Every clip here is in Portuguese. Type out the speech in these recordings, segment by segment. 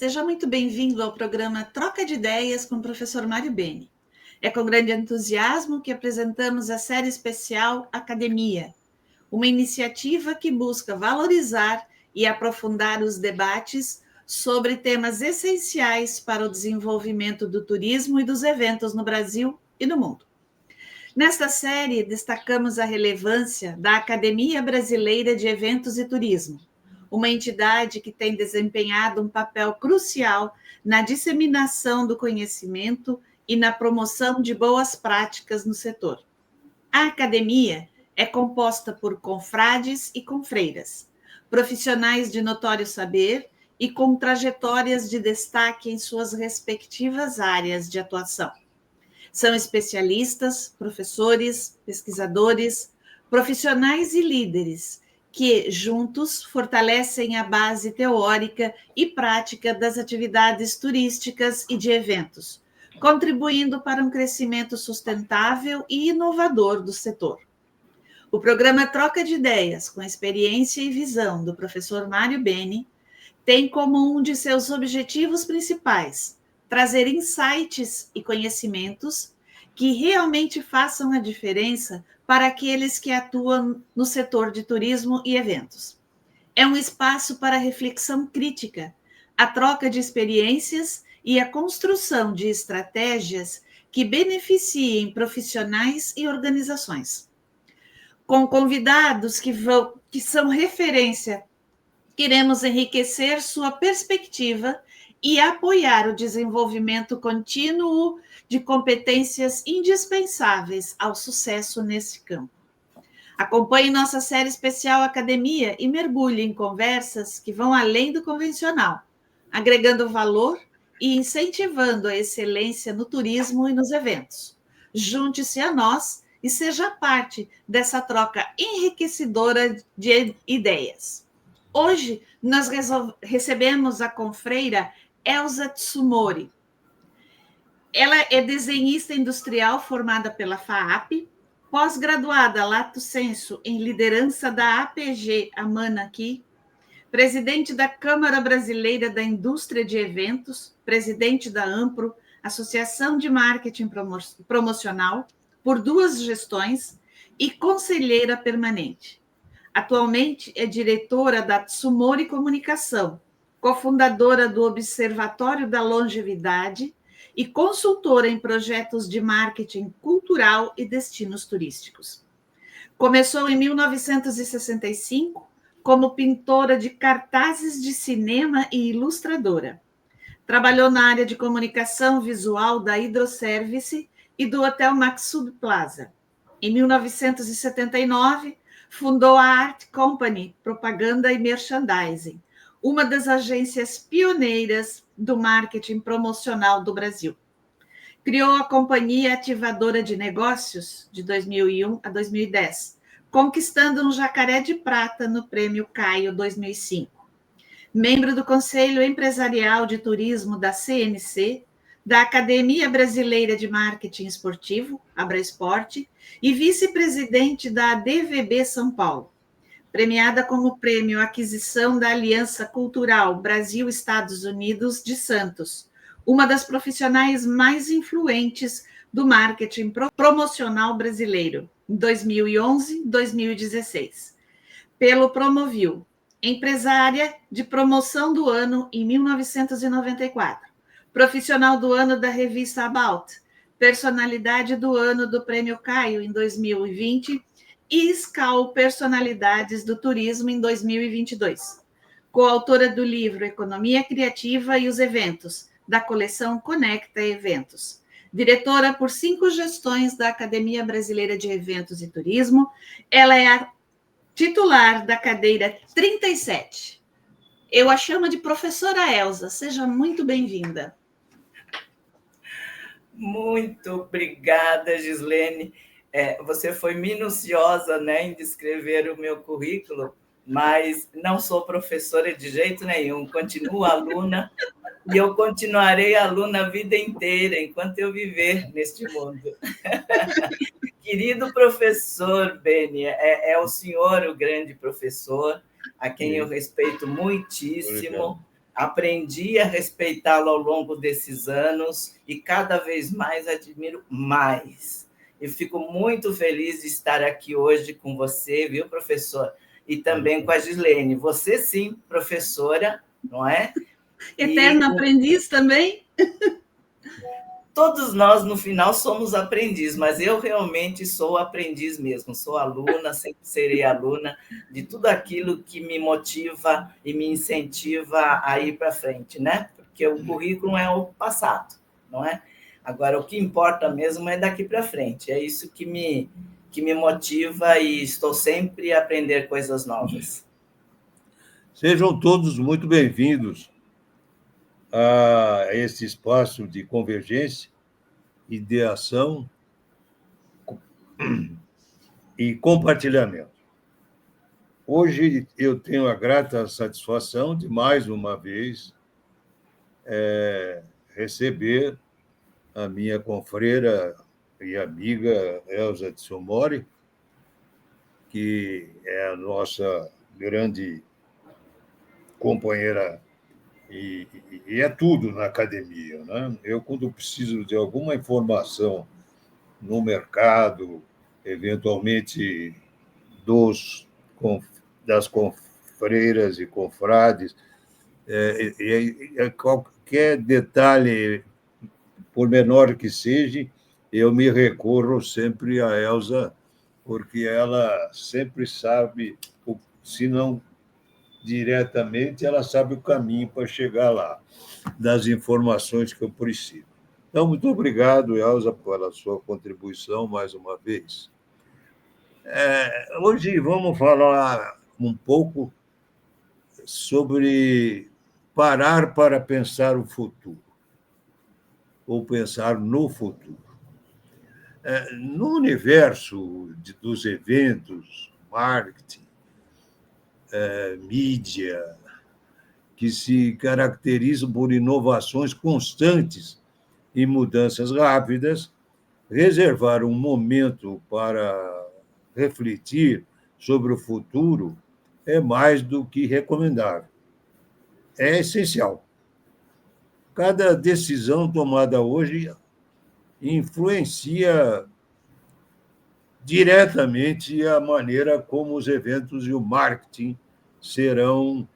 Seja muito bem-vindo ao programa Troca de Ideias com o professor Mário Beni. É com grande entusiasmo que apresentamos a série especial Academia, uma iniciativa que busca valorizar e aprofundar os debates sobre temas essenciais para o desenvolvimento do turismo e dos eventos no Brasil e no mundo. Nesta série, destacamos a relevância da Academia Brasileira de Eventos e Turismo, uma entidade que tem desempenhado um papel crucial na disseminação do conhecimento e na promoção de boas práticas no setor. A academia é composta por confrades e confreiras, profissionais de notório saber e com trajetórias de destaque em suas respectivas áreas de atuação. São especialistas, professores, pesquisadores, profissionais e líderes que, juntos, fortalecem a base teórica e prática das atividades turísticas e de eventos, contribuindo para um crescimento sustentável e inovador do setor. O programa Troca de Ideias, com a experiência e visão do professor Mário Beni, tem como um de seus objetivos principais trazer insights e conhecimentos que realmente façam a diferença para aqueles que atuam no setor de turismo e eventos. É um espaço para reflexão crítica, a troca de experiências e a construção de estratégias que beneficiem profissionais e organizações. Com convidados que são referência, queremos enriquecer sua perspectiva e apoiar o desenvolvimento contínuo de competências indispensáveis ao sucesso nesse campo. Acompanhe nossa série especial Academia e mergulhe em conversas que vão além do convencional, agregando valor e incentivando a excelência no turismo e nos eventos. Junte-se a nós e seja parte dessa troca enriquecedora de ideias. Hoje, nós recebemos a confreira Elza Tsumori. Ela é desenhista industrial formada pela FAAP, pós-graduada lato sensu em liderança da APG Amana aqui, presidente da Câmara Brasileira da Indústria de Eventos, presidente da AMPRO, Associação de Marketing Promocional, por 2 gestões, e conselheira permanente. Atualmente é diretora da Tsumori Comunicação, cofundadora do Observatório da Longevidade e consultora em projetos de marketing cultural e destinos turísticos. Começou em 1965 como pintora de cartazes de cinema e ilustradora. Trabalhou na área de comunicação visual da Hidroservice e do Hotel Maxud Plaza. Em 1979, fundou a Art Company, Propaganda e Merchandising, uma das agências pioneiras do marketing promocional do Brasil. Criou a Companhia Ativadora de Negócios, de 2001 a 2010, conquistando um jacaré de prata no Prêmio Caio 2005. Membro do Conselho Empresarial de Turismo da CNC, da Academia Brasileira de Marketing Esportivo, Abraesporte, e vice-presidente da DVB São Paulo. Premiada com o Prêmio Aquisição da Aliança Cultural Brasil-Estados Unidos de Santos, uma das profissionais mais influentes do marketing promocional brasileiro, em 2011 e 2016. Pelo Promovil, empresária de promoção do ano em 1994, profissional do ano da revista About, personalidade do ano do Prêmio Caio em 2020 e SCAL Personalidades do Turismo em 2022. Coautora do livro Economia Criativa e os Eventos, da coleção Conecta Eventos. Diretora por 5 gestões da Academia Brasileira de Eventos e Turismo, ela é a titular da cadeira 37. Eu a chamo de professora Elza. Seja muito bem-vinda. Muito obrigada, Gislene. Você foi minuciosa, né, em descrever o meu currículo, mas não sou professora de jeito nenhum, continuo aluna e eu continuarei aluna a vida inteira, enquanto eu viver neste mundo. Querido professor Beni, é o senhor o grande professor, a quem eu respeito muitíssimo. Aprendi a respeitá-lo ao longo desses anos e cada vez mais admiro mais. Eu fico muito feliz de estar aqui hoje com você, viu, professor? E também com a Gislene. Você, sim, professora, não é? Eterna aprendiz também? Todos nós, no final, somos aprendiz, mas eu realmente sou aprendiz mesmo. Sou aluna, sempre serei aluna de tudo aquilo que me motiva e me incentiva a ir para frente, né? Porque o currículo é o passado, não é? Agora, o que importa mesmo é daqui para frente. É isso que me motiva e estou sempre a aprender coisas novas. Sejam todos muito bem-vindos a esse espaço de convergência, ideação e compartilhamento. Hoje eu tenho a grata satisfação de, mais uma vez, receber a minha confreira e amiga Elza Tsumori, que é a nossa grande companheira e é tudo na academia, né? Eu, quando preciso de alguma informação no mercado, eventualmente das confreiras e confrades, qualquer detalhe, por menor que seja, eu me recorro sempre a Elza, porque ela sempre sabe, se não diretamente, ela sabe o caminho para chegar lá, das informações que eu preciso. Então, muito obrigado, Elza, pela sua contribuição mais uma vez. Hoje vamos falar um pouco sobre parar para pensar o futuro, ou pensar no futuro. No universo dos eventos, marketing, mídia, que se caracterizam por inovações constantes e mudanças rápidas, reservar um momento para refletir sobre o futuro é mais do que recomendável. É essencial. Cada decisão tomada hoje influencia diretamente a maneira como os eventos e o marketing serão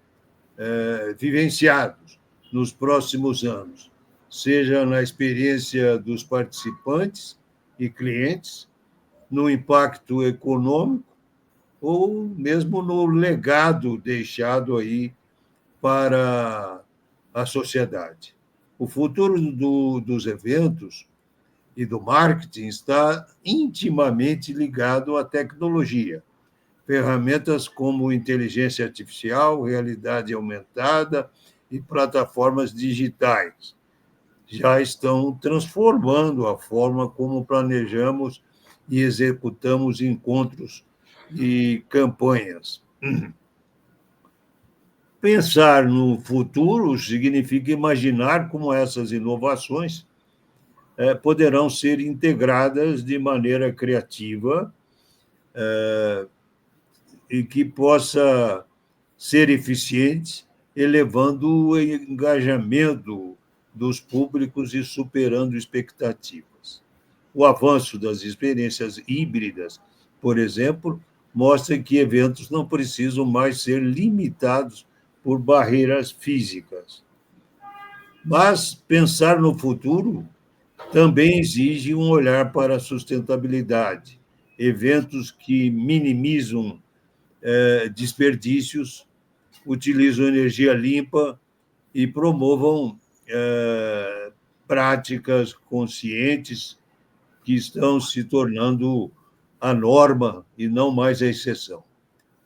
vivenciados nos próximos anos, seja na experiência dos participantes e clientes, no impacto econômico ou mesmo no legado deixado aí para a sociedade. O futuro dos eventos e do marketing está intimamente ligado à tecnologia. Ferramentas como inteligência artificial, realidade aumentada e plataformas digitais já estão transformando a forma como planejamos e executamos encontros e campanhas. Pensar no futuro significa imaginar como essas inovações poderão ser integradas de maneira criativa e que possa ser eficiente, elevando o engajamento dos públicos e superando expectativas. O avanço das experiências híbridas, por exemplo, mostra que eventos não precisam mais ser limitados por barreiras físicas. Mas pensar no futuro também exige um olhar para a sustentabilidade. Eventos que minimizam desperdícios, utilizam energia limpa e promovam práticas conscientes que estão se tornando a norma e não mais a exceção.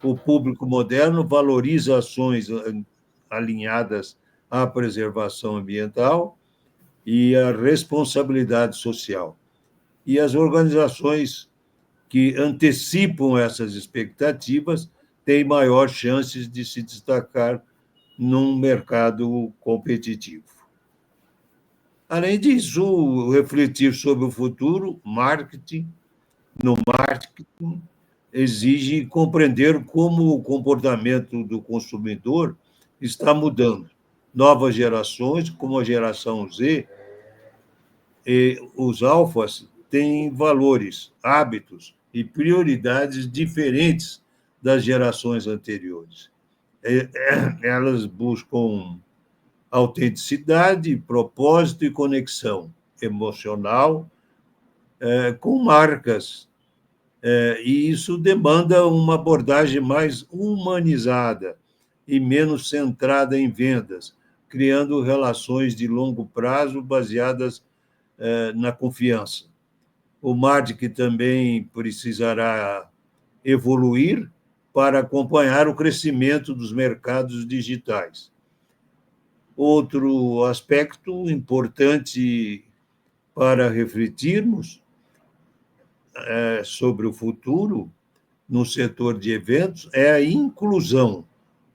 O público moderno valoriza ações alinhadas à preservação ambiental e à responsabilidade social. E as organizações que antecipam essas expectativas têm maior chances de se destacar num mercado competitivo. Além disso, refletir sobre o futuro, no marketing, exige compreender como o comportamento do consumidor está mudando novas gerações, como a geração Z, e os alfas têm valores, hábitos e prioridades diferentes das gerações anteriores. Elas buscam autenticidade, propósito e conexão emocional com marcas, e isso demanda uma abordagem mais humanizada e menos centrada em vendas, criando relações de longo prazo baseadas na confiança. O marketing também precisará evoluir para acompanhar o crescimento dos mercados digitais. Outro aspecto importante para refletirmos sobre o futuro no setor de eventos é a inclusão,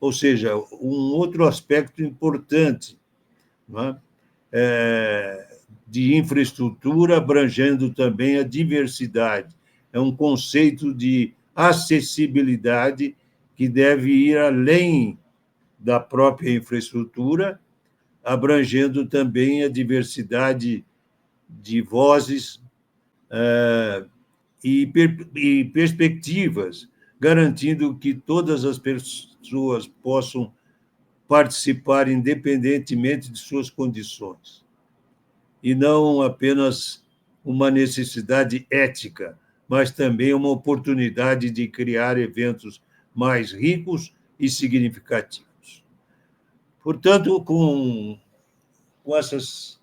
ou seja, um outro aspecto importante, não é? De infraestrutura, abrangendo também a diversidade. É um conceito de acessibilidade que deve ir além da própria infraestrutura, abrangendo também a diversidade de vozes e perspectivas, garantindo que todas as pessoas possam participar independentemente de suas condições, e não apenas uma necessidade ética, mas também uma oportunidade de criar eventos mais ricos e significativos. Portanto, com essas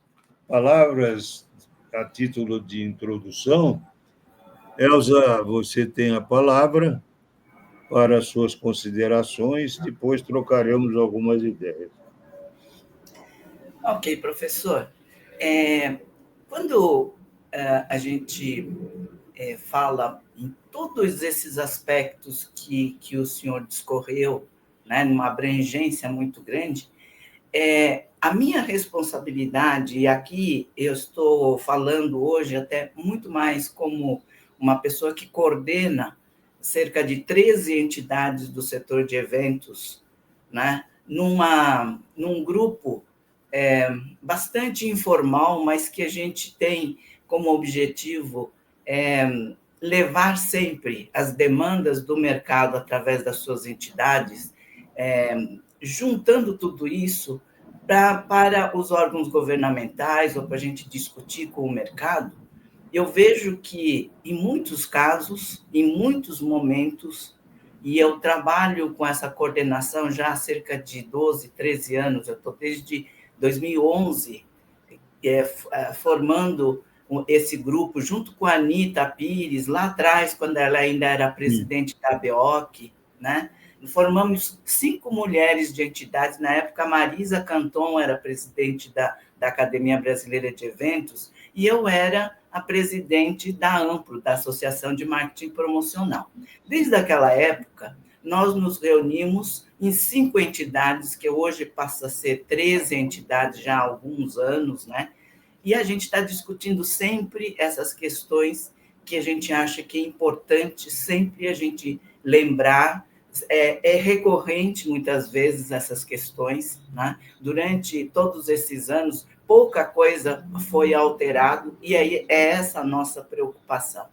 palavras a título de introdução, Elza, você tem a palavra para as suas considerações, depois trocaremos algumas ideias. Ok, professor. Quando a gente fala em todos esses aspectos que o senhor discorreu, né, numa abrangência muito grande, a minha responsabilidade, e aqui eu estou falando hoje até muito mais como uma pessoa que coordena cerca de 13 entidades do setor de eventos, né, num grupo bastante informal, mas que a gente tem como objetivo levar sempre as demandas do mercado através das suas entidades, juntando tudo isso para os órgãos governamentais ou para a gente discutir com o mercado. Eu vejo que, em muitos casos, em muitos momentos, e eu trabalho com essa coordenação já há cerca de 12, 13 anos, eu estou desde 2011 formando esse grupo, junto com a Anita Pires, lá atrás, quando ela ainda era presidente da ABEOC, né? Formamos 5 mulheres de entidades. Na época, a Marisa Canton era presidente da Academia Brasileira de Eventos e eu era a presidente da AMPRO, da Associação de Marketing Promocional. Desde aquela época, nós nos reunimos em 5 entidades, que hoje passa a ser 13 entidades já há alguns anos, né? E a gente está discutindo sempre essas questões que a gente acha que é importante sempre a gente lembrar. É recorrente, muitas vezes, essas questões, né? Durante todos esses anos, pouca coisa foi alterado, e aí é essa a nossa preocupação.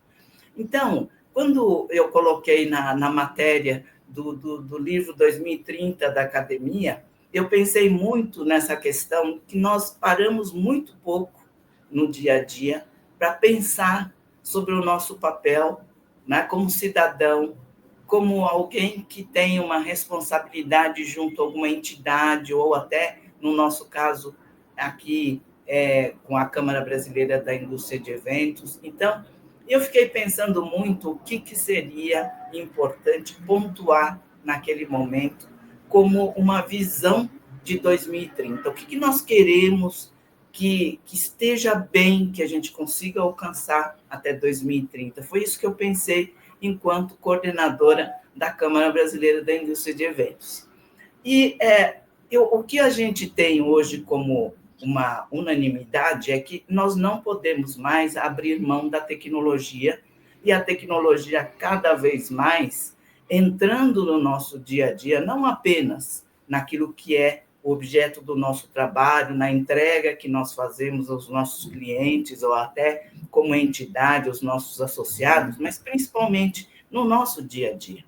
Então, quando eu coloquei na matéria do livro 2030 da Academia, eu pensei muito nessa questão que nós paramos muito pouco no dia a dia para pensar sobre o nosso papel, né, como cidadão, como alguém que tem uma responsabilidade junto a alguma entidade, ou até, no nosso caso, aqui com a Câmara Brasileira da Indústria de Eventos. Então, eu fiquei pensando muito o que seria importante pontuar naquele momento como uma visão de 2030. O que nós queremos que esteja bem, que a gente consiga alcançar até 2030. Foi isso que eu pensei enquanto coordenadora da Câmara Brasileira da Indústria de Eventos. E o que a gente tem hoje como uma unanimidade é que nós não podemos mais abrir mão da tecnologia, e a tecnologia cada vez mais entrando no nosso dia a dia, não apenas naquilo que é o objeto do nosso trabalho, na entrega que nós fazemos aos nossos clientes, ou até como entidade, aos nossos associados, mas principalmente no nosso dia a dia.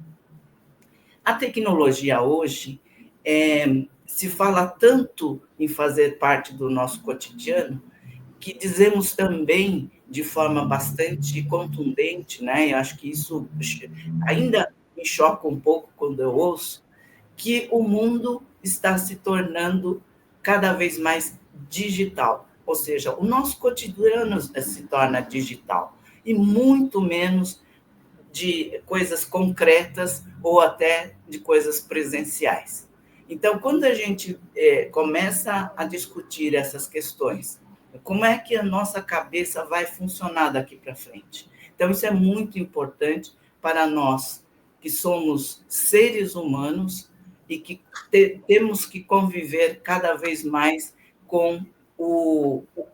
A tecnologia hoje se fala tanto em fazer parte do nosso cotidiano, que dizemos também de forma bastante contundente, né? Eu acho que isso ainda me choca um pouco quando eu ouço, que o mundo está se tornando cada vez mais digital, ou seja, o nosso cotidiano se torna digital, e muito menos de coisas concretas ou até de coisas presenciais. Então, quando a gente começa a discutir essas questões, como é que a nossa cabeça vai funcionar daqui para frente? Então, isso é muito importante para nós, que somos seres humanos e que temos que conviver cada vez mais com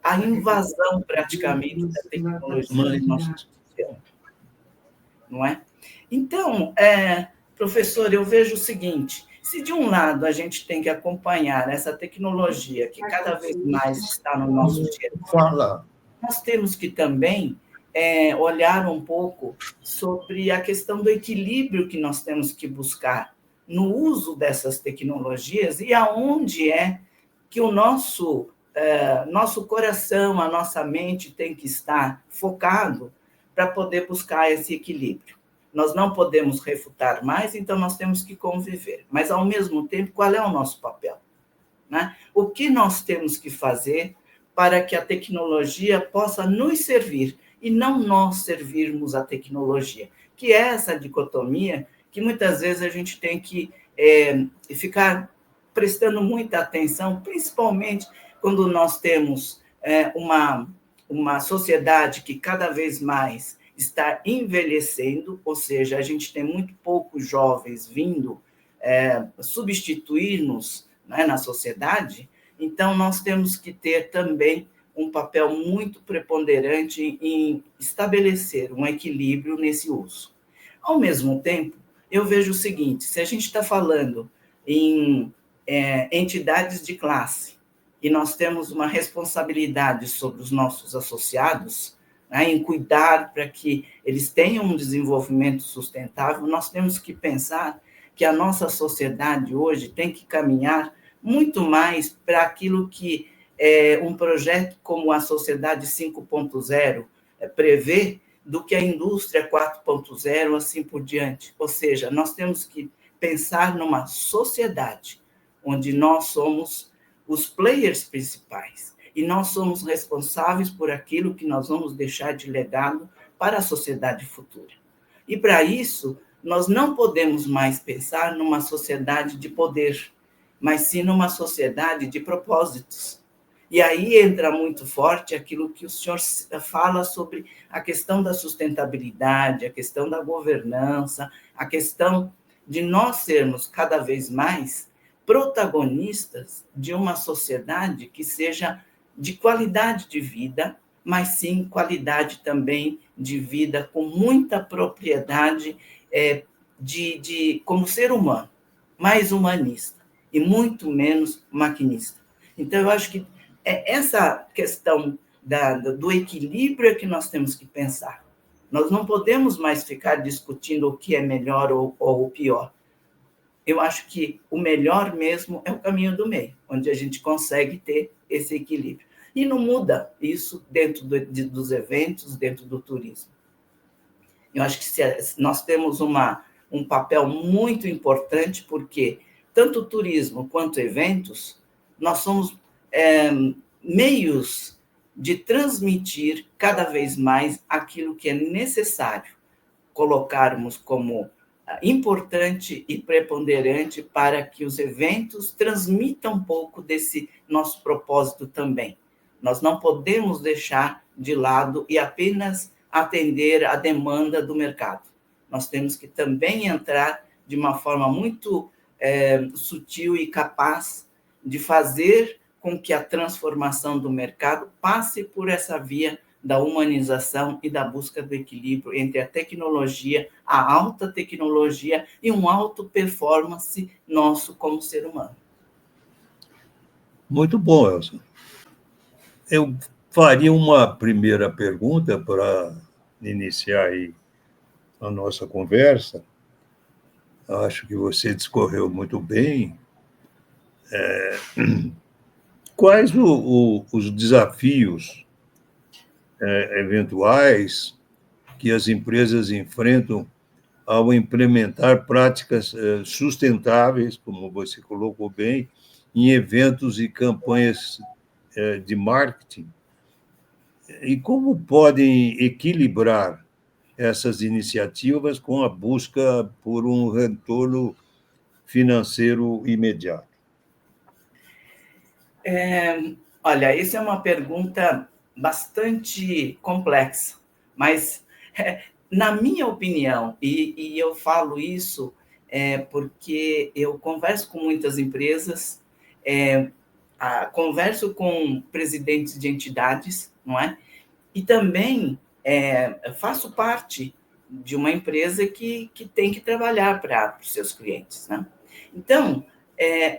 a invasão, praticamente, da tecnologia no nosso sistema. Não é? Então, professor, eu vejo o seguinte: se de um lado a gente tem que acompanhar essa tecnologia que cada vez mais está no nosso dia a dia, nós temos que também olhar um pouco sobre a questão do equilíbrio que nós temos que buscar no uso dessas tecnologias e aonde é que o nosso coração, a nossa mente tem que estar focado para poder buscar esse equilíbrio. Nós não podemos refutar mais, então nós temos que conviver. Mas, ao mesmo tempo, qual é o nosso papel? Né? O que nós temos que fazer para que a tecnologia possa nos servir e não nós servirmos a tecnologia? Que é essa dicotomia que muitas vezes a gente tem que ficar prestando muita atenção, principalmente quando nós temos uma sociedade que cada vez mais está envelhecendo, ou seja, a gente tem muito poucos jovens vindo substituir-nos, né, na sociedade. Então, nós temos que ter também um papel muito preponderante em estabelecer um equilíbrio nesse uso. Ao mesmo tempo, eu vejo o seguinte: se a gente está falando em entidades de classe, e nós temos uma responsabilidade sobre os nossos associados, né, em cuidar para que eles tenham um desenvolvimento sustentável, nós temos que pensar que a nossa sociedade hoje tem que caminhar muito mais para aquilo que um projeto como a Sociedade 5.0 prevê, do que a indústria 4.0, assim por diante. Ou seja, nós temos que pensar numa sociedade onde nós somos os players principais e nós somos responsáveis por aquilo que nós vamos deixar de legado para a sociedade futura. E, para isso, nós não podemos mais pensar numa sociedade de poder, mas sim numa sociedade de propósitos. E aí entra muito forte aquilo que o senhor fala sobre a questão da sustentabilidade, a questão da governança, a questão de nós sermos cada vez mais protagonistas de uma sociedade que seja de qualidade de vida, mas sim qualidade também de vida com muita propriedade como ser humano, mais humanista e muito menos maquinista. Então, eu acho que essa questão do equilíbrio é que nós temos que pensar. Nós não podemos mais ficar discutindo o que é melhor ou o pior. Eu acho que o melhor mesmo é o caminho do meio, onde a gente consegue ter esse equilíbrio. E não muda isso dentro dos eventos, dentro do turismo. Eu acho que nós temos um papel muito importante, porque tanto o turismo quanto eventos, nós somos meios de transmitir cada vez mais aquilo que é necessário colocarmos como importante e preponderante para que os eventos transmitam um pouco desse nosso propósito também. Nós não podemos deixar de lado e apenas atender a demanda do mercado. Nós temos que também entrar de uma forma muito sutil e capaz de fazer com que a transformação do mercado passe por essa via da humanização e da busca do equilíbrio entre a tecnologia, a alta tecnologia e um alto performance nosso como ser humano. Muito bom, Elson. Eu faria uma primeira pergunta para iniciar aí a nossa conversa. Acho que você discorreu muito bem. Quais os desafios eventuais que as empresas enfrentam ao implementar práticas sustentáveis, como você colocou bem, em eventos e campanhas de marketing? E como podem equilibrar essas iniciativas com a busca por um retorno financeiro imediato? Olha, isso é uma pergunta bastante complexa, mas, na minha opinião, e eu falo isso porque eu converso com muitas empresas, converso com presidentes de entidades, não é? E também faço parte de uma empresa que tem que trabalhar para os seus clientes, né? Então,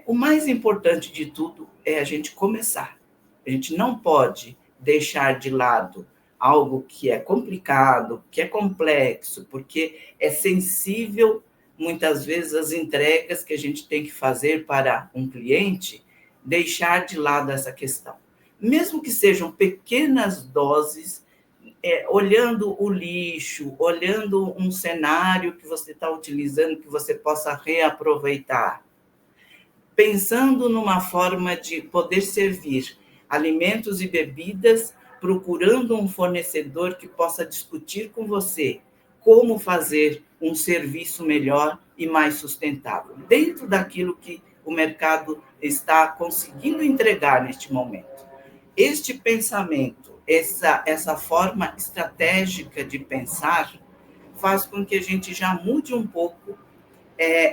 o mais importante de tudo é a gente começar. A gente não pode deixar de lado algo que é complicado, que é complexo, porque é sensível, muitas vezes, as entregas que a gente tem que fazer para um cliente, deixar de lado essa questão. Mesmo que sejam pequenas doses, olhando o lixo, olhando um cenário que você está utilizando, que você possa reaproveitar, pensando numa forma de poder servir alimentos e bebidas, procurando um fornecedor que possa discutir com você como fazer um serviço melhor e mais sustentável, dentro daquilo que o mercado está conseguindo entregar neste momento. Este pensamento, essa forma estratégica de pensar, faz com que a gente já mude um pouco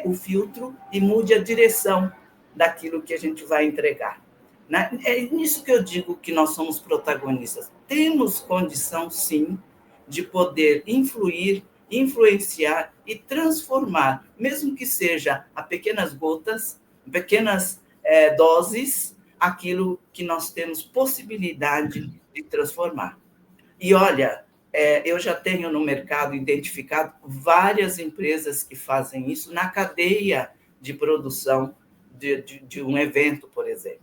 o filtro e mude a direção daquilo que a gente vai entregar. Né? É nisso que eu digo que nós somos protagonistas. Temos condição, sim, de poder influir, influenciar e transformar, mesmo que seja a pequenas gotas, pequenas doses, aquilo que nós temos possibilidade de transformar. E olha, eu já tenho no mercado identificado várias empresas que fazem isso na cadeia de produção de um evento, por exemplo.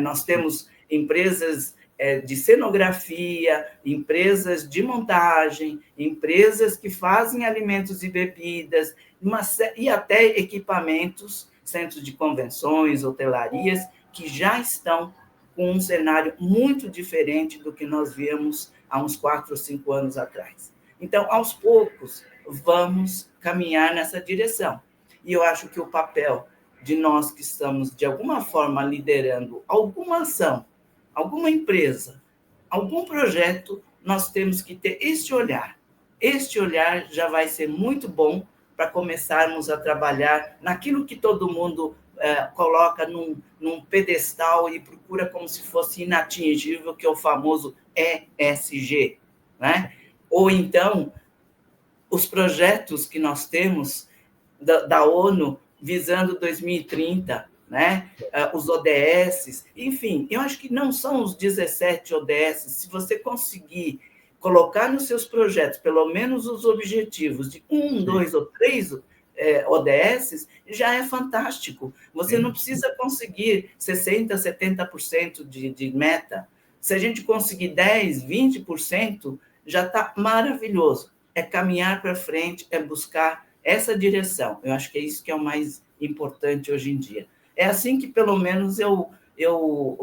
Nós temos empresas de cenografia, empresas de montagem, empresas que fazem alimentos e bebidas, e até equipamentos, centros de convenções, hotelarias, que já estão com um cenário muito diferente do que nós víamos há uns 4 ou 5 anos atrás. Então, aos poucos, vamos caminhar nessa direção. E eu acho que o papel de nós que estamos, de alguma forma, liderando alguma ação, alguma empresa, algum projeto, nós temos que ter este olhar. Este olhar já vai ser muito bom para começarmos a trabalhar naquilo que todo mundo coloca num pedestal e procura como se fosse inatingível, que é o famoso ESG, né? Ou então, os projetos que nós temos da ONU visando 2030, né? Os ODS, enfim, eu acho que não são os 17 ODS. Se você conseguir colocar nos seus projetos pelo menos os objetivos de 1, 2 ou 3 ODS, já é fantástico. Você não precisa conseguir 60%, 70% de meta. Se a gente conseguir 10%, 20%, já está maravilhoso. É caminhar para frente, é buscar essa direção. Eu acho que é isso que é o mais importante hoje em dia. É assim que, pelo menos, eu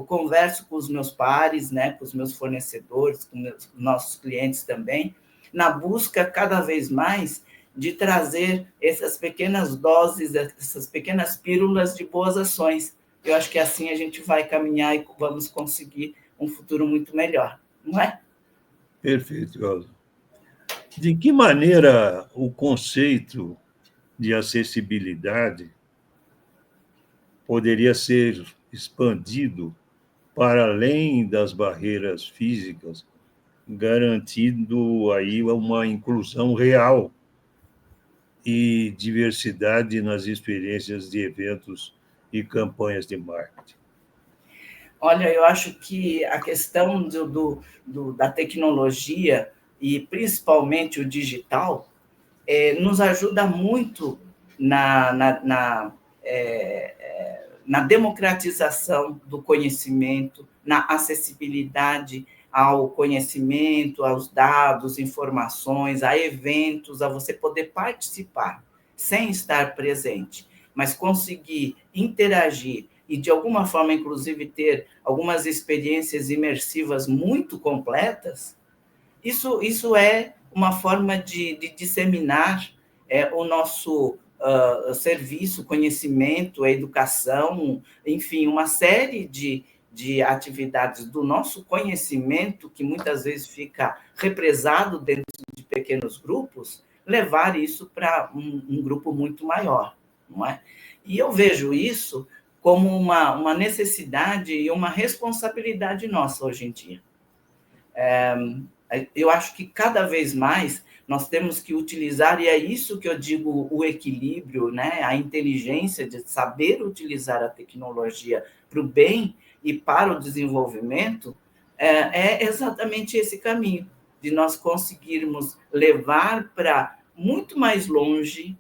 converso com os meus pares, né, com os meus fornecedores, com os nossos clientes também, na busca cada vez mais de trazer essas pequenas doses, essas pequenas pílulas de boas ações. Eu acho que assim a gente vai caminhar e vamos conseguir um futuro muito melhor, não é? Perfeito, Elza. De que maneira o conceito de acessibilidade poderia ser expandido para além das barreiras físicas, garantindo aí uma inclusão real e diversidade nas experiências de eventos e campanhas de marketing? Olha, eu acho que a questão da tecnologia, e principalmente o digital, nos ajuda muito na democratização do conhecimento, na acessibilidade ao conhecimento, aos dados, informações, a eventos, a você poder participar sem estar presente, mas conseguir interagir e, de alguma forma, inclusive, ter algumas experiências imersivas muito completas. Isso é uma forma de disseminar o nosso serviço, conhecimento, a educação, enfim, uma série de atividades do nosso conhecimento, que muitas vezes fica represado dentro de pequenos grupos, levar isso para um grupo muito maior, não é? E eu vejo isso como uma necessidade e uma responsabilidade nossa hoje em dia. Eu acho que cada vez mais nós temos que utilizar, e é isso que eu digo, o equilíbrio, né? A inteligência de saber utilizar a tecnologia para o bem e para o desenvolvimento, é exatamente esse caminho, de nós conseguirmos levar para muito mais longe,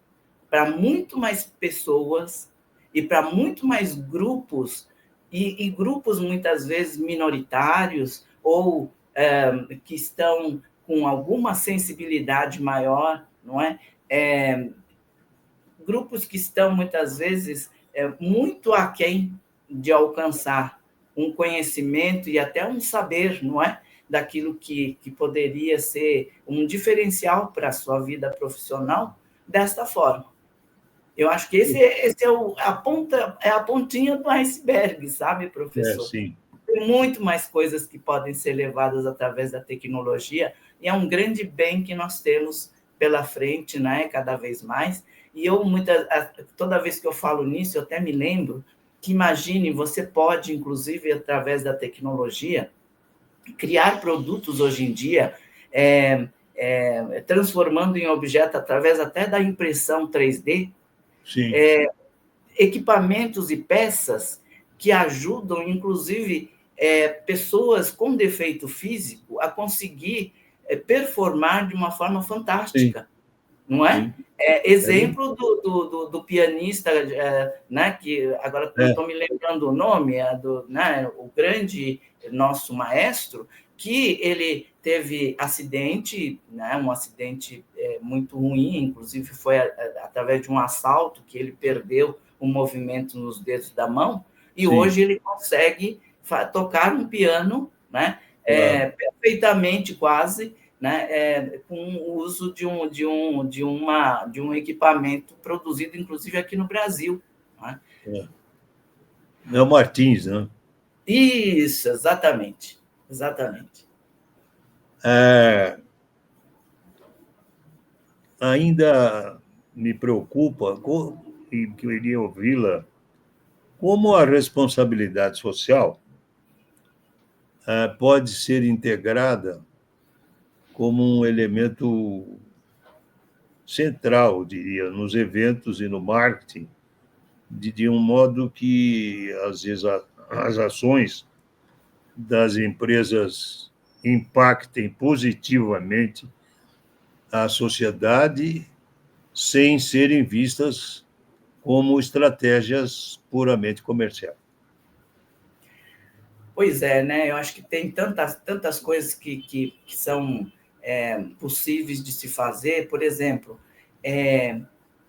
para muito mais pessoas e para muito mais grupos, e grupos muitas vezes minoritários ou que estão com alguma sensibilidade maior, não é? Grupos que estão, muitas vezes, muito aquém de alcançar um conhecimento e até um saber, não é? Daquilo que poderia ser um diferencial para a sua vida profissional, desta forma. Eu acho que esse é a pontinha do iceberg, sabe, professor? Sim. Tem muito mais coisas que podem ser levadas através da tecnologia, e é um grande bem que nós temos pela frente, né, cada vez mais. E toda vez que eu falo nisso, eu até me lembro que, imagine, você pode, inclusive, através da tecnologia, criar produtos hoje em dia, transformando em objeto através até da impressão 3D, Sim. Equipamentos e peças que ajudam, inclusive, pessoas com defeito físico a conseguir performar de uma forma fantástica. Sim. Não é? Exemplo do pianista, né, que agora não estou me lembrando o nome, né, o grande nosso maestro, que ele teve acidente, né, um acidente muito ruim, inclusive foi através de um assalto que ele perdeu o movimento nos dedos da mão, e Sim. Hoje ele consegue tocar um piano, né, perfeitamente quase, né, com o uso de um equipamento produzido, inclusive, aqui no Brasil. Né? É o Martins, né? Isso, exatamente. Ainda me preocupa, e queria ouvi-la, como a responsabilidade social pode ser integrada como um elemento central, diria, nos eventos e no marketing, de um modo que, às vezes, as ações das empresas impactem positivamente a sociedade sem serem vistas como estratégias puramente comerciais. Pois é, né? Eu acho que tem tantas coisas que são possíveis de se fazer. Por exemplo,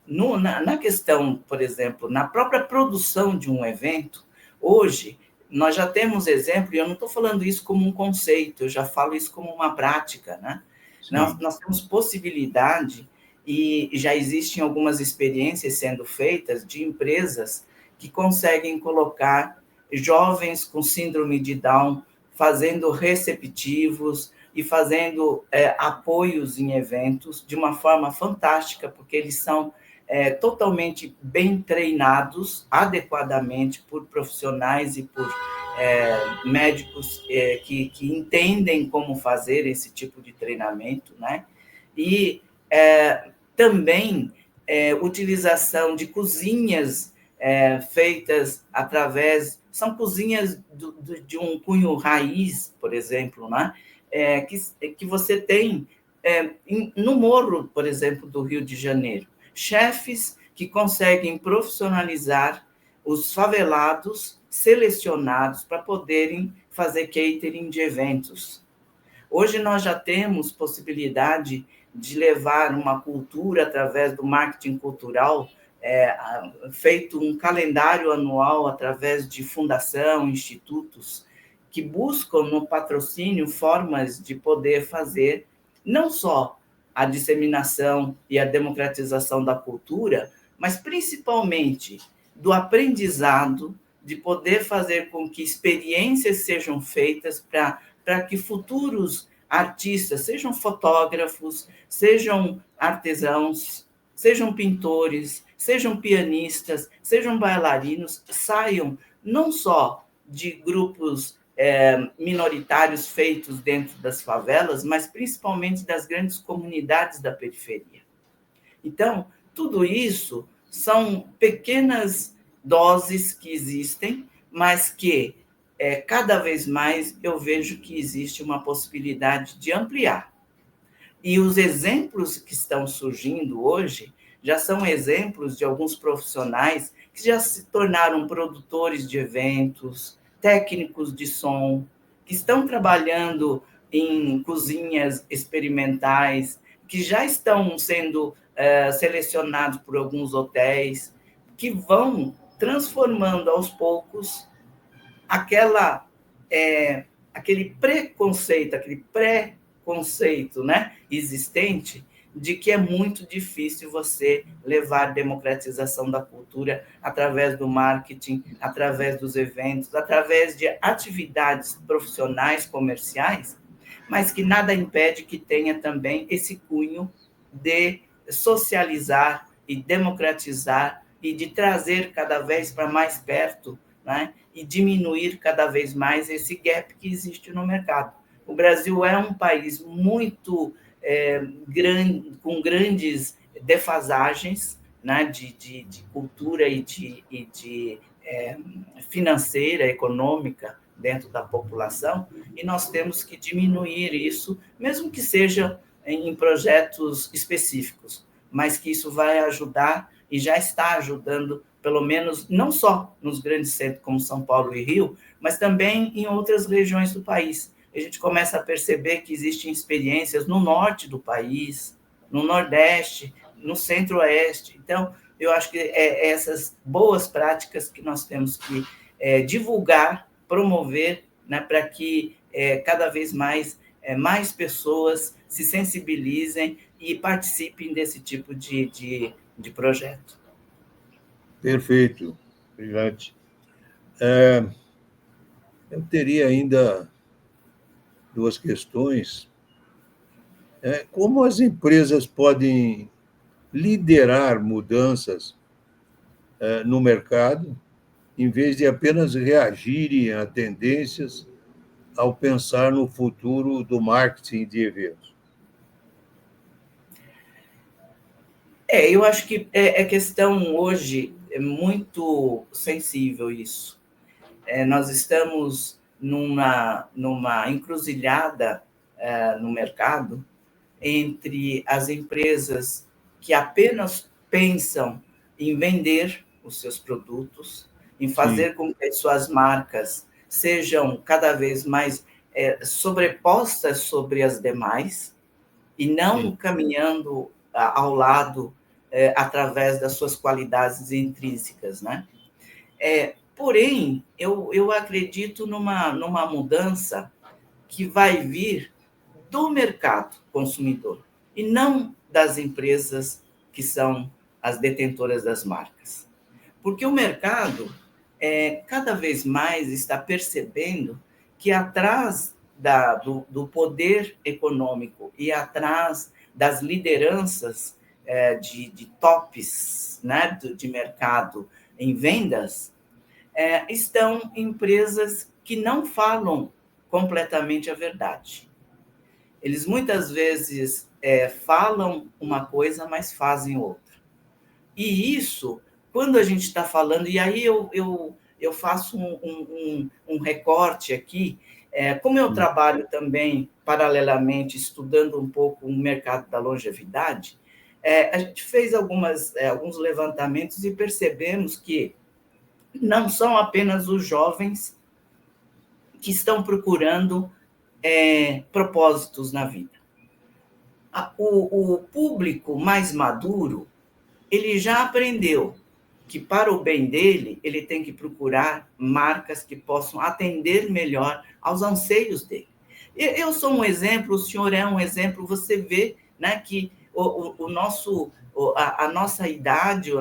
na questão, por exemplo, na própria produção de um evento, hoje nós já temos exemplo, e eu não estou falando isso como um conceito, eu já falo isso como uma prática, né? Nós temos possibilidade, e já existem algumas experiências sendo feitas de empresas que conseguem colocar jovens com síndrome de Down fazendo receptivos e fazendo apoios em eventos de uma forma fantástica, porque eles são totalmente bem treinados, adequadamente, por profissionais e por médicos que entendem como fazer esse tipo de treinamento, né? E também utilização de cozinhas feitas através são cozinhas de um cunho raiz, por exemplo, né? Que você tem no Morro, por exemplo, do Rio de Janeiro, chefes que conseguem profissionalizar os favelados selecionados para poderem fazer catering de eventos. Hoje nós já temos possibilidade de levar uma cultura através do marketing cultural, feito um calendário anual através de fundação, institutos, que buscam no patrocínio formas de poder fazer não só a disseminação e a democratização da cultura, mas principalmente do aprendizado, de poder fazer com que experiências sejam feitas para que futuros artistas, sejam fotógrafos, sejam artesãos, sejam pintores, sejam pianistas, sejam bailarinos, saiam não só de grupos minoritários feitos dentro das favelas, mas principalmente das grandes comunidades da periferia. Então, tudo isso são pequenas doses que existem, mas que cada vez mais eu vejo que existe uma possibilidade de ampliar. E os exemplos que estão surgindo hoje já são exemplos de alguns profissionais que já se tornaram produtores de eventos, técnicos de som, que estão trabalhando em cozinhas experimentais, que já estão sendo selecionados por alguns hotéis, que vão transformando aos poucos aquele pré-conceito, né, existente de que é muito difícil você levar a democratização da cultura através do marketing, através dos eventos, através de atividades profissionais, comerciais, mas que nada impede que tenha também esse cunho de socializar e democratizar e de trazer cada vez para mais perto, né, e diminuir cada vez mais esse gap que existe no mercado. O Brasil é um país muito grande, com grandes defasagens, né, de cultura e de financeira, econômica dentro da população, e nós temos que diminuir isso, mesmo que seja em projetos específicos, mas que isso vai ajudar e já está ajudando, pelo menos, não só nos grandes centros como São Paulo e Rio, mas também em outras regiões do país. A gente começa a perceber que existem experiências no norte do país, no nordeste, no centro-oeste. Então, eu acho que essas boas práticas que nós temos que divulgar, promover, né, para que cada vez mais pessoas se sensibilizem e participem desse tipo de projeto. Perfeito, brilhante. Eu teria ainda duas questões. Como as empresas podem liderar mudanças no mercado, em vez de apenas reagirem a tendências ao pensar no futuro do marketing de eventos? Eu acho que é questão hoje, é muito sensível isso. Nós estamos numa encruzilhada no mercado entre as empresas que apenas pensam em vender os seus produtos, em fazer com que as suas marcas sejam cada vez mais sobrepostas sobre as demais e não caminhando ao lado através das suas qualidades intrínsecas, né? Porém, eu acredito numa mudança que vai vir do mercado consumidor e não das empresas que são as detentoras das marcas. Porque o mercado cada vez mais está percebendo que atrás do poder econômico e atrás das lideranças de tops, né, de mercado em vendas, estão empresas que não falam completamente a verdade. Eles muitas vezes falam uma coisa, mas fazem outra. E isso, quando a gente está falando, e aí eu eu faço um recorte aqui. Como eu trabalho também, paralelamente, estudando um pouco o mercado da longevidade, a gente fez alguns levantamentos e percebemos que não são apenas os jovens que estão procurando propósitos na vida. O público mais maduro, ele já aprendeu que, para o bem dele, ele tem que procurar marcas que possam atender melhor aos anseios dele. Eu sou um exemplo, o senhor é um exemplo, você vê, né, que a nossa idade,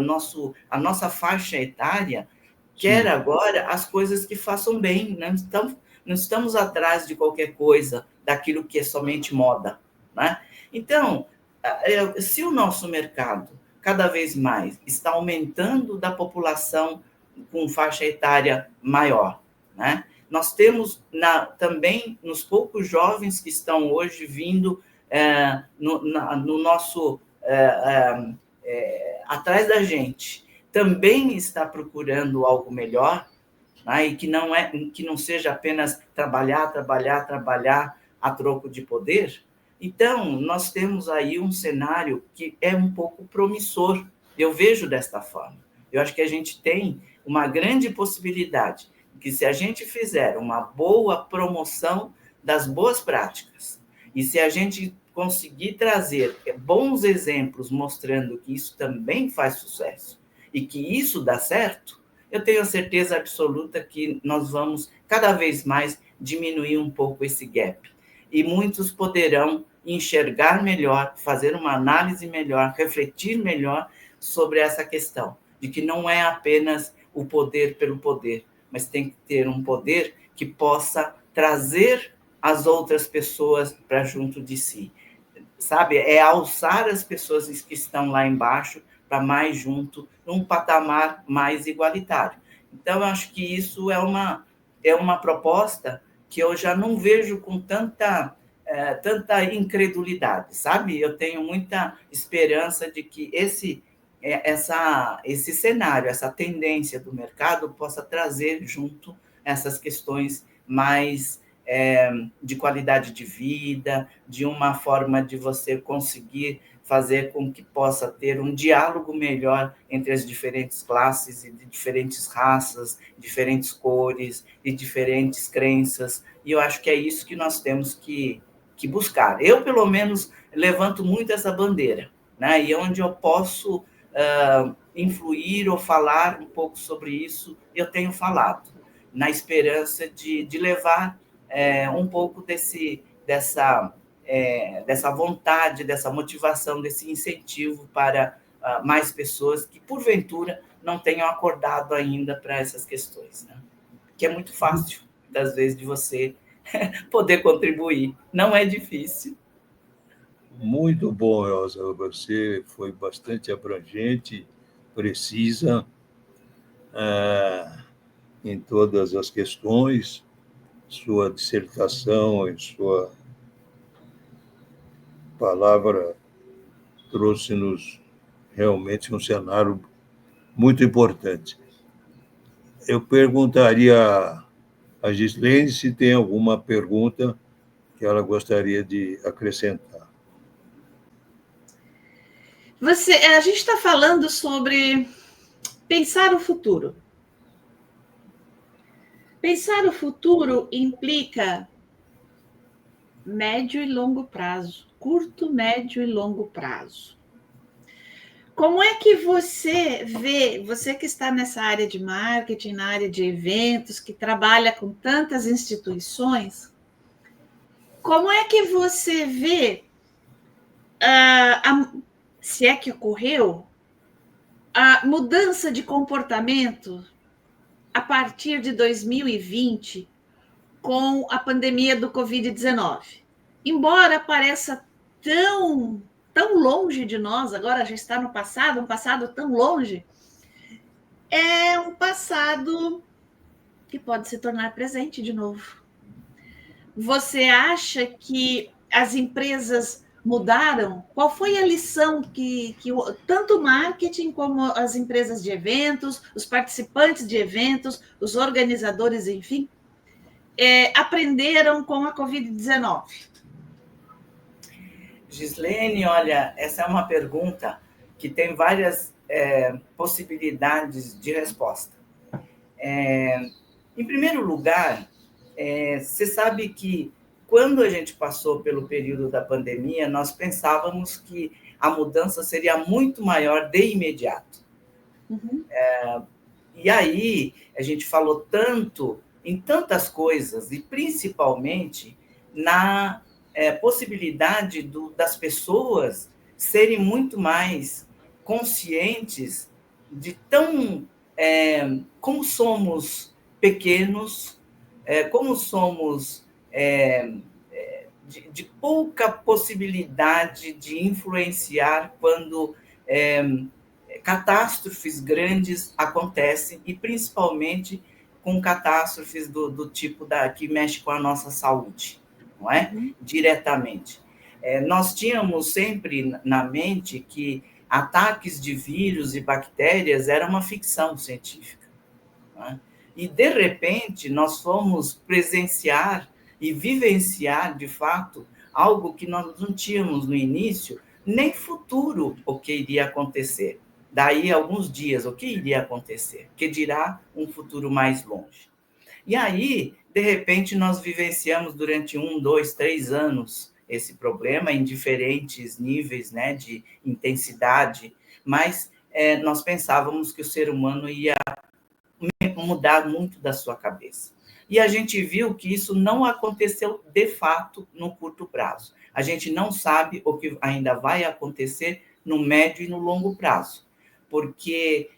a nossa faixa etária quer agora as coisas que façam bem, né? Não estamos atrás de qualquer coisa, daquilo que é somente moda, né? Então, se o nosso mercado cada vez mais está aumentando da população com faixa etária maior, né? Nós temos também nos poucos jovens que estão hoje vindo no nosso atrás da gente, também está procurando algo melhor, né? E que não seja apenas trabalhar a troco de poder. Então, nós temos aí um cenário que é um pouco promissor. Eu vejo desta forma. Eu acho que a gente tem uma grande possibilidade que, se a gente fizer uma boa promoção das boas práticas, e se a gente conseguir trazer bons exemplos mostrando que isso também faz sucesso e que isso dá certo, eu tenho a certeza absoluta que nós vamos cada vez mais diminuir um pouco esse gap. E muitos poderão enxergar melhor, fazer uma análise melhor, refletir melhor sobre essa questão, de que não é apenas o poder pelo poder, mas tem que ter um poder que possa trazer as outras pessoas para junto de si. Sabe? É alçar as pessoas que estão lá embaixo para mais junto, num patamar mais igualitário. Então, eu acho que isso é uma proposta que eu já não vejo com tanta incredulidade, sabe? Eu tenho muita esperança de que esse cenário, essa tendência do mercado possa trazer junto essas questões mais de qualidade de vida, de uma forma de você conseguir fazer com que possa ter um diálogo melhor entre as diferentes classes e de diferentes raças, diferentes cores e diferentes crenças. E eu acho que é isso que nós temos que buscar. Eu, pelo menos, levanto muito essa bandeira, né? E onde eu posso influir ou falar um pouco sobre isso, eu tenho falado, na esperança de levar um pouco dessa vontade, dessa motivação, desse incentivo para mais pessoas que, porventura, não tenham acordado ainda para essas questões, né? Que é muito fácil, muitas vezes, de você poder contribuir. Não é difícil. Muito bom, Elza. Você foi bastante abrangente, precisa em todas as questões. Sua dissertação e sua palavra trouxe-nos realmente um cenário muito importante. Eu perguntaria a Gislene se tem alguma pergunta que ela gostaria de acrescentar. A gente está falando sobre pensar o futuro. Pensar o futuro implica médio e longo prazo, curto, médio e longo prazo. Como é que você vê, você que está nessa área de marketing, na área de eventos, que trabalha com tantas instituições, como é que você vê, se é que ocorreu, a mudança de comportamento a partir de 2020 com a pandemia do Covid-19? Embora pareça tão longe de nós, agora já está no passado, um passado tão longe, é um passado que pode se tornar presente de novo. Você acha que as empresas mudaram? Qual foi a lição que tanto o marketing como as empresas de eventos, os participantes de eventos, os organizadores, enfim, aprenderam com a Covid-19? Gislene, olha, essa é uma pergunta que tem várias possibilidades de resposta. Em primeiro lugar, você sabe que quando a gente passou pelo período da pandemia, nós pensávamos que a mudança seria muito maior de imediato. Uhum. E aí, a gente falou tanto em tantas coisas, e principalmente na possibilidade das pessoas serem muito mais conscientes de como somos pequenos, como somos de pouca possibilidade de influenciar quando catástrofes grandes acontecem, e principalmente com catástrofes do tipo que mexe com a nossa saúde, não é? Uhum. Diretamente. Nós tínhamos sempre na mente que ataques de vírus e bactérias era uma ficção científica, não é? E, de repente, nós fomos presenciar e vivenciar, de fato, algo que nós não tínhamos no início, nem futuro o que iria acontecer. Daí a alguns dias, o que iria acontecer? Que dirá um futuro mais longe. E aí, de repente, nós vivenciamos durante 1, 2, 3 anos esse problema em diferentes níveis, né, de intensidade, mas nós pensávamos que o ser humano ia mudar muito da sua cabeça. E a gente viu que isso não aconteceu de fato no curto prazo. A gente não sabe o que ainda vai acontecer no médio e no longo prazo, porque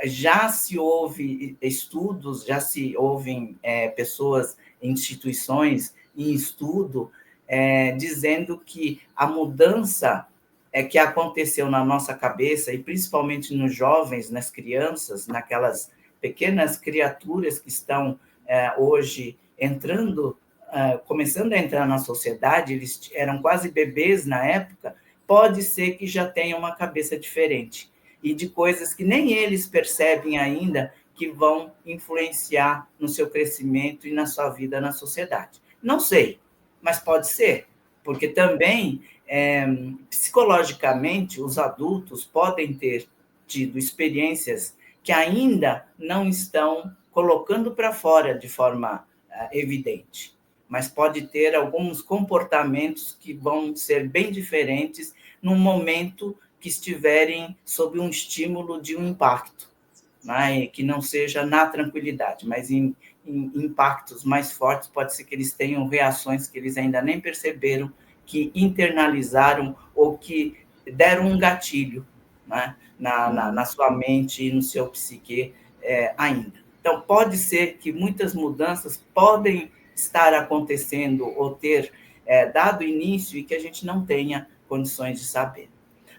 já se ouve estudos, já se ouvem pessoas, instituições em estudo, dizendo que a mudança que aconteceu na nossa cabeça, e principalmente nos jovens, nas crianças, naquelas pequenas criaturas que estão hoje entrando, começando a entrar na sociedade, eles eram quase bebês na época, pode ser que já tenham uma cabeça diferente, e de coisas que nem eles percebem ainda, que vão influenciar no seu crescimento e na sua vida na sociedade. Não sei, mas pode ser, porque também, psicologicamente, os adultos podem ter tido experiências que ainda não estão colocando para fora de forma evidente, mas pode ter alguns comportamentos que vão ser bem diferentes no momento que estiverem sob um estímulo de um impacto, né? Que não seja na tranquilidade, mas em impactos mais fortes, pode ser que eles tenham reações que eles ainda nem perceberam, que internalizaram ou que deram um gatilho, né, na sua mente e no seu psique ainda. Então, pode ser que muitas mudanças podem estar acontecendo ou ter dado início e que a gente não tenha condições de saber.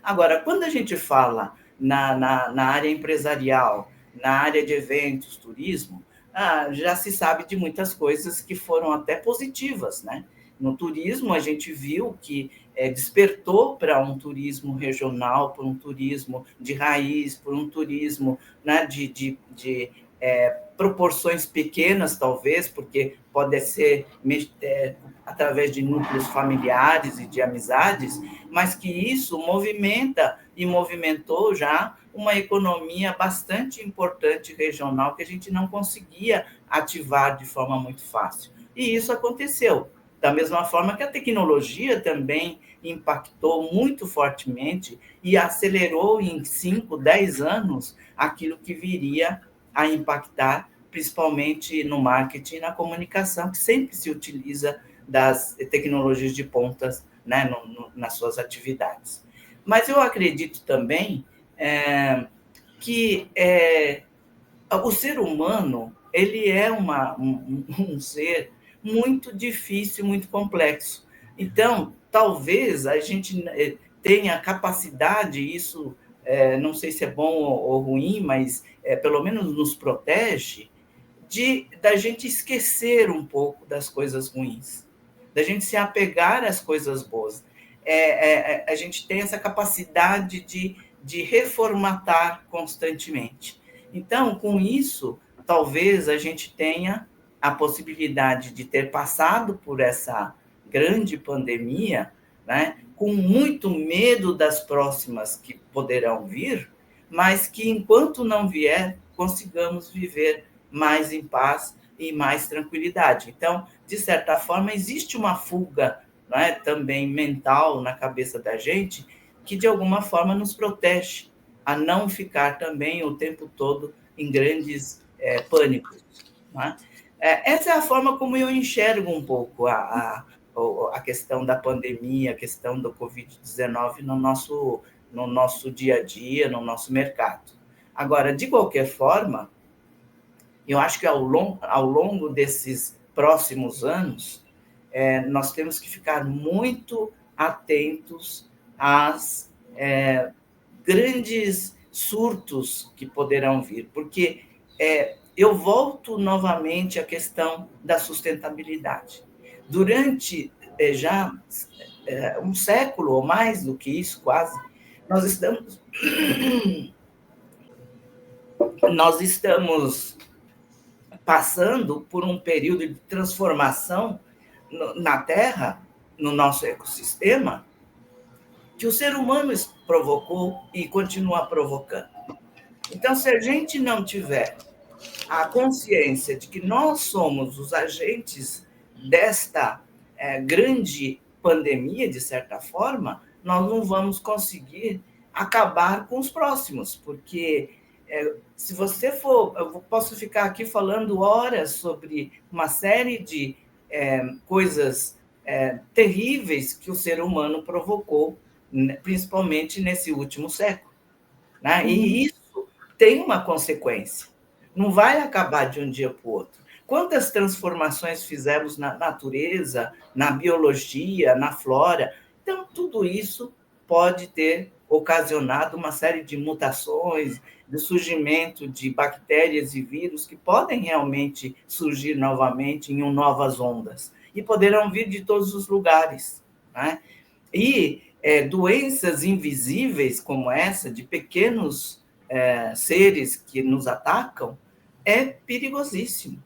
Agora, quando a gente fala na área empresarial, na área de eventos, turismo, já se sabe de muitas coisas que foram até positivas, né? No turismo, a gente viu que despertou para um turismo regional, para um turismo de raiz, para um turismo, né, de proporções pequenas, talvez, porque pode ser através de núcleos familiares e de amizades, mas que isso movimenta e movimentou já uma economia bastante importante regional que a gente não conseguia ativar de forma muito fácil. E isso aconteceu. Da mesma forma que a tecnologia também impactou muito fortemente e acelerou em 5, 10 anos aquilo que viria a impactar, principalmente no marketing e na comunicação, que sempre se utiliza das tecnologias de pontas, né, nas suas atividades. Mas eu acredito também que o ser humano ele é um ser muito difícil, muito complexo. Então, talvez a gente tenha capacidade, isso não sei se é bom ou ruim, mas pelo menos nos protege, da gente esquecer um pouco das coisas ruins, da gente se apegar às coisas boas. a gente tem essa capacidade de reformatar constantemente. Então, com isso, talvez a gente tenha a possibilidade de ter passado por essa grande pandemia, né, com muito medo das próximas que poderão vir, mas que, enquanto não vier, consigamos viver mais em paz e mais tranquilidade. Então, de certa forma, existe uma fuga, né, também mental na cabeça da gente, que, de alguma forma, nos protege a não ficar também o tempo todo em grandes pânicos. Né? Essa é a forma como eu enxergo um pouco a questão da pandemia, a questão do Covid-19 no nosso dia a dia, no nosso mercado. Agora, de qualquer forma, eu acho que ao longo desses próximos anos, nós temos que ficar muito atentos às grandes surtos que poderão vir, porque eu volto novamente à questão da sustentabilidade. Durante já um século ou mais do que isso, quase, nós estamos passando por um período de transformação na Terra, no nosso ecossistema, que o ser humano provocou e continua provocando. Então, se a gente não tiver a consciência de que nós somos os agentes desta grande pandemia, de certa forma, nós não vamos conseguir acabar com os próximos, porque se você for... Eu posso ficar aqui falando horas sobre uma série de coisas terríveis que o ser humano provocou, principalmente nesse último século. Né? E isso tem uma consequência. Não vai acabar de um dia para o outro. Quantas transformações fizemos na natureza, na biologia, na flora? Então, tudo isso pode ter ocasionado uma série de mutações, de surgimento de bactérias e vírus que podem realmente surgir novamente em novas ondas. E poderão vir de todos os lugares. Né? E doenças invisíveis como essa, de pequenos seres que nos atacam, é perigosíssimo.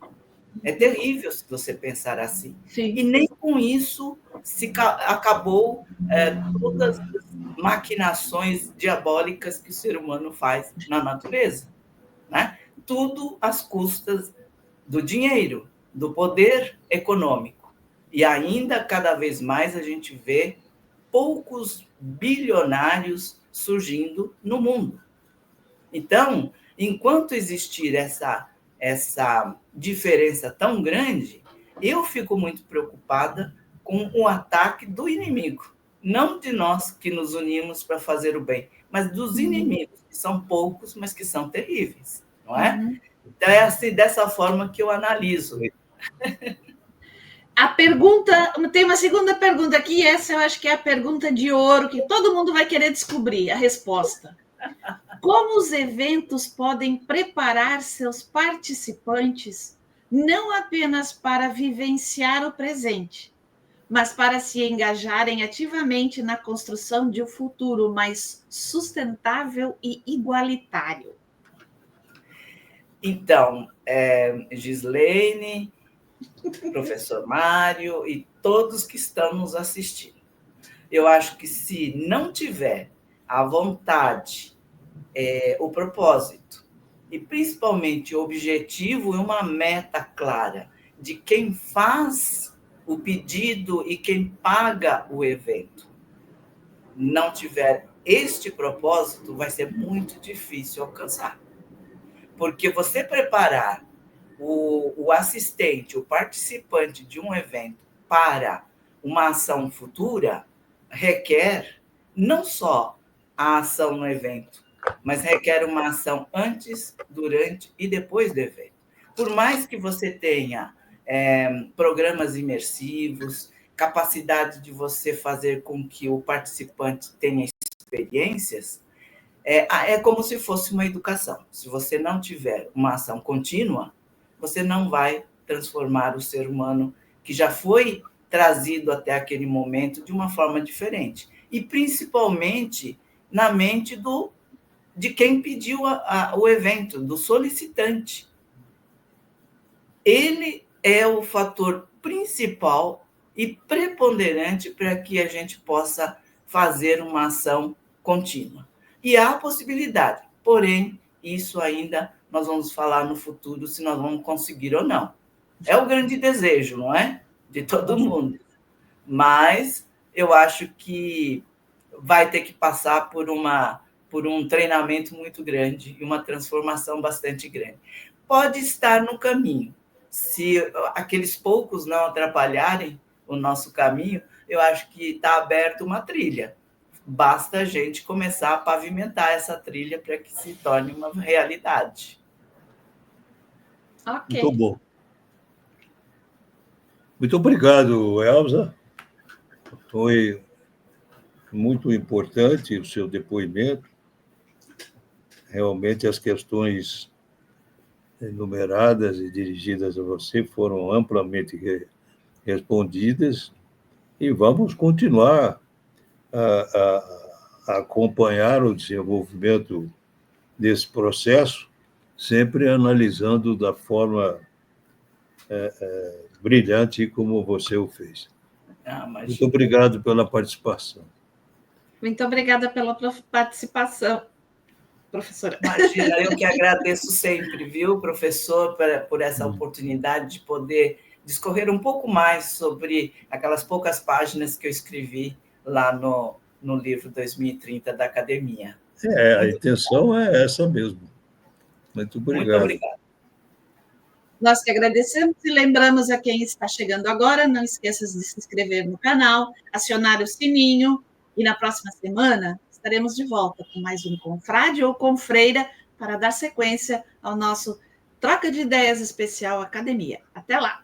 É terrível se você pensar assim. Sim. E nem com isso acabou todas as maquinações diabólicas que o ser humano faz na natureza. Né? Tudo às custas do dinheiro, do poder econômico. E ainda, cada vez mais, a gente vê poucos bilionários surgindo no mundo. Então, enquanto existir essa diferença tão grande, eu fico muito preocupada com o ataque do inimigo. Não de nós que nos unimos para fazer o bem, mas dos inimigos, que são poucos, mas que são terríveis, não é? Então, é assim, dessa forma que eu analiso. A pergunta, tem uma segunda pergunta aqui, essa eu acho que é a pergunta de ouro, que todo mundo vai querer descobrir a resposta. Como os eventos podem preparar seus participantes não apenas para vivenciar o presente, mas para se engajarem ativamente na construção de um futuro mais sustentável e igualitário? Então, Gislaine, professor Mário e todos que estão nos assistindo, eu acho que se não tiver a vontade, o propósito e principalmente o objetivo e uma meta clara de quem faz o pedido e quem paga o evento, não tiver este propósito, vai ser muito difícil alcançar. Porque você preparar o assistente, o participante de um evento para uma ação futura requer não só a ação no evento, mas requer uma ação antes, durante e depois do evento. Por mais que você tenha programas imersivos, capacidade de você fazer com que o participante tenha experiências, é como se fosse uma educação. Se você não tiver uma ação contínua, você não vai transformar o ser humano que já foi trazido até aquele momento de uma forma diferente. E, principalmente, na mente de quem pediu o evento, do solicitante. Ele é o fator principal e preponderante para que a gente possa fazer uma ação contínua. E há a possibilidade, porém, isso ainda nós vamos falar no futuro se nós vamos conseguir ou não. É o grande desejo, não é? De todo mundo. Mas eu acho que vai ter que passar por um treinamento muito grande e uma transformação bastante grande. Pode estar no caminho. Se aqueles poucos não atrapalharem o nosso caminho, eu acho que está aberta uma trilha. Basta a gente começar a pavimentar essa trilha para que se torne uma realidade. Ok. Muito bom. Muito obrigado, Elza. Foi muito importante o seu depoimento. Realmente, as questões enumeradas e dirigidas a você foram amplamente respondidas e vamos continuar a acompanhar o desenvolvimento desse processo, sempre analisando da forma brilhante como você o fez. Muito obrigado pela participação. Muito obrigada pela participação, professora. Imagina, eu que agradeço sempre, viu, professor, por essa oportunidade de poder discorrer um pouco mais sobre aquelas poucas páginas que eu escrevi lá no livro 2030 da Academia. A intenção é essa mesmo. Muito obrigado. Muito obrigado. Nós que agradecemos e lembramos a quem está chegando agora, não esqueça de se inscrever no canal, acionar o sininho, e na próxima semana estaremos de volta com mais um confrade ou confreira para dar sequência ao nosso Troca de Ideias especial Academia. Até lá!